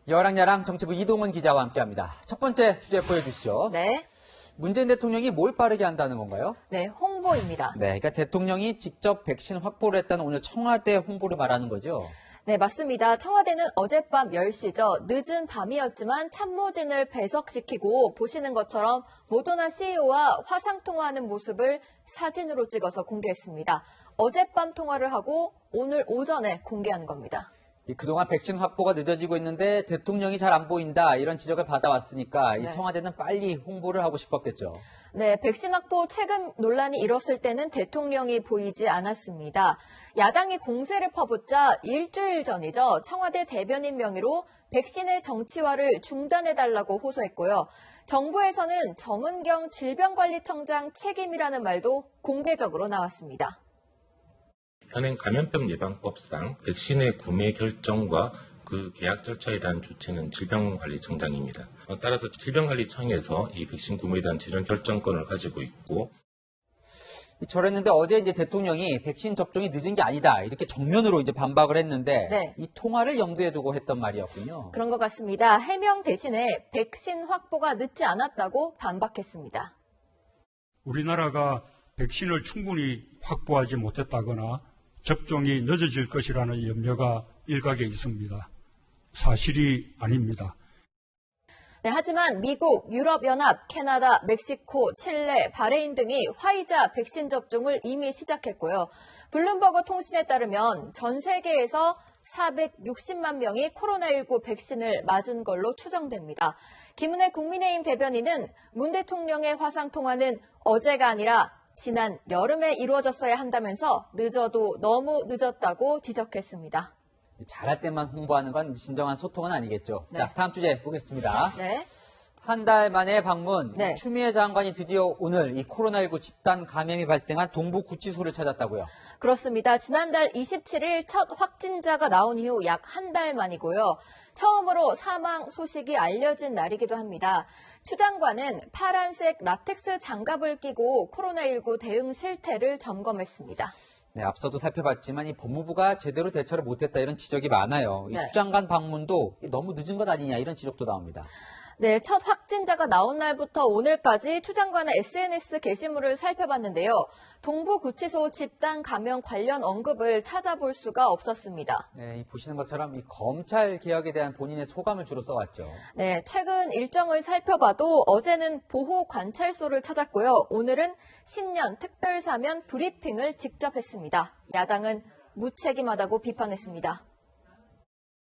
여랑야랑 정치부 이동은 기자와 함께합니다. 첫 번째 주제 보여주시죠. 네. 문재인 대통령이 뭘 빠르게 한다는 건가요? 네, 홍보입니다. 네, 그러니까 대통령이 직접 백신 확보를 했다는 오늘 청와대 홍보를 말하는 거죠. 네, 맞습니다. 청와대는 어젯밤 10시죠. 늦은 밤이었지만 참모진을 배석시키고 보시는 것처럼 모더나 CEO와 화상통화하는 모습을 사진으로 찍어서 공개했습니다. 어젯밤 통화를 하고 오늘 오전에 공개한 겁니다. 그동안 백신 확보가 늦어지고 있는데 대통령이 잘 안 보인다 이런 지적을 받아왔으니까 이 청와대는 빨리 홍보를 하고 싶었겠죠. 네, 백신 확보 체금 논란이 일었을 때는 대통령이 보이지 않았습니다. 야당이 공세를 퍼붓자 일주일 전이죠. 청와대 대변인 명의로 백신의 정치화를 중단해달라고 호소했고요. 정부에서는 정은경 질병관리청장 책임이라는 말도 공개적으로 나왔습니다. 현행 감염병 예방법상 백신의 구매 결정과 그 계약 절차에 대한 주체는 질병관리청장입니다. 따라서 질병관리청에서 이 백신 구매에 대한 최종 결정권을 가지고 있고. 저랬는데 어제 이제 대통령이 백신 접종이 늦은 게 아니다 이렇게 정면으로 이제 반박을 했는데 네. 이 통화를 염두에 두고 했던 말이었군요. 그런 것 같습니다. 해명 대신에 백신 확보가 늦지 않았다고 반박했습니다. 우리나라가 백신을 충분히 확보하지 못했다거나 접종이 늦어질 것이라는 염려가 일각에 있습니다. 사실이 아닙니다. 네, 하지만 미국, 유럽연합, 캐나다, 멕시코, 칠레, 바레인 등이 화이자 백신 접종을 이미 시작했고요. 블룸버그 통신에 따르면 전 세계에서 460만 명이 코로나19 백신을 맞은 걸로 추정됩니다. 김은혜 국민의힘 대변인은 문 대통령의 화상통화는 어제가 아니라 지난 여름에 이루어졌어야 한다면서 늦어도 너무 늦었다고 지적했습니다. 잘할 때만 홍보하는 건 진정한 소통은 아니겠죠. 네. 자, 다음 주제 보겠습니다. 네. 한 달 만에 방문, 네. 추미애 장관이 드디어 오늘 이 코로나19 집단 감염이 발생한 동부구치소를 찾았다고요. 그렇습니다. 지난달 27일 첫 확진자가 나온 이후 약 한 달 만이고요. 처음으로 사망 소식이 알려진 날이기도 합니다. 추 장관은 파란색 라텍스 장갑을 끼고 코로나19 대응 실태를 점검했습니다. 네, 앞서도 살펴봤지만 이 법무부가 제대로 대처를 못했다 이런 지적이 많아요. 이 네. 추 장관 방문도 너무 늦은 것 아니냐 이런 지적도 나옵니다. 네, 첫 확진자가 나온 날부터 오늘까지 추 장관의 SNS 게시물을 살펴봤는데요. 동부구치소 집단 감염 관련 언급을 찾아볼 수가 없었습니다. 네, 보시는 것처럼 이 검찰 개혁에 대한 본인의 소감을 주로 써왔죠. 네, 최근 일정을 살펴봐도 어제는 보호 관찰소를 찾았고요. 오늘은 신년 특별사면 브리핑을 직접 했습니다. 야당은 무책임하다고 비판했습니다.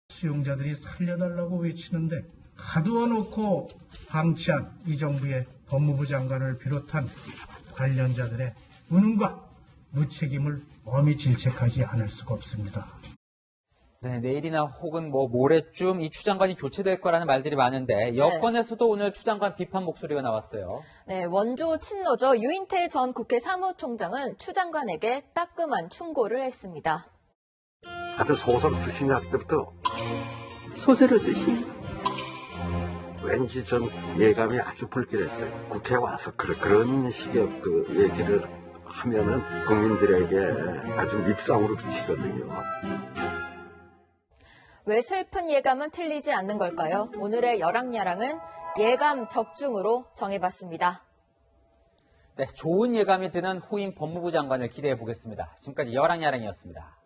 수용자들이 살려달라고 외치는데 가두어놓고 방치한 이 정부의 법무부 장관을 비롯한 관련자들의 무능과 무책임을 엄히 질책하지 않을 수가 없습니다. 네, 내일이나 혹은 모레쯤 이 추 장관이 교체될 거라는 말들이 많은데 여권에서도 오늘 추 장관 비판 목소리가 나왔어요. 네, 원조 친노죠. 유인태 전 국회 사무총장은 추 장관에게 따끔한 충고를 했습니다. 하여튼 소설 쓰시냐 때부터 소설을 쓰신 왠지 전 예감이 아주 불길했어요. 국회에 와서 그런 식의 그 얘기를 하면은 국민들에게 아주 밉상으로 비치거든요. 왜 슬픈 예감은 틀리지 않는 걸까요? 오늘의 여랑야랑은 예감 적중으로 정해봤습니다. 네, 좋은 예감이 드는 후임 법무부 장관을 기대해 보겠습니다. 지금까지 여랑야랑이었습니다.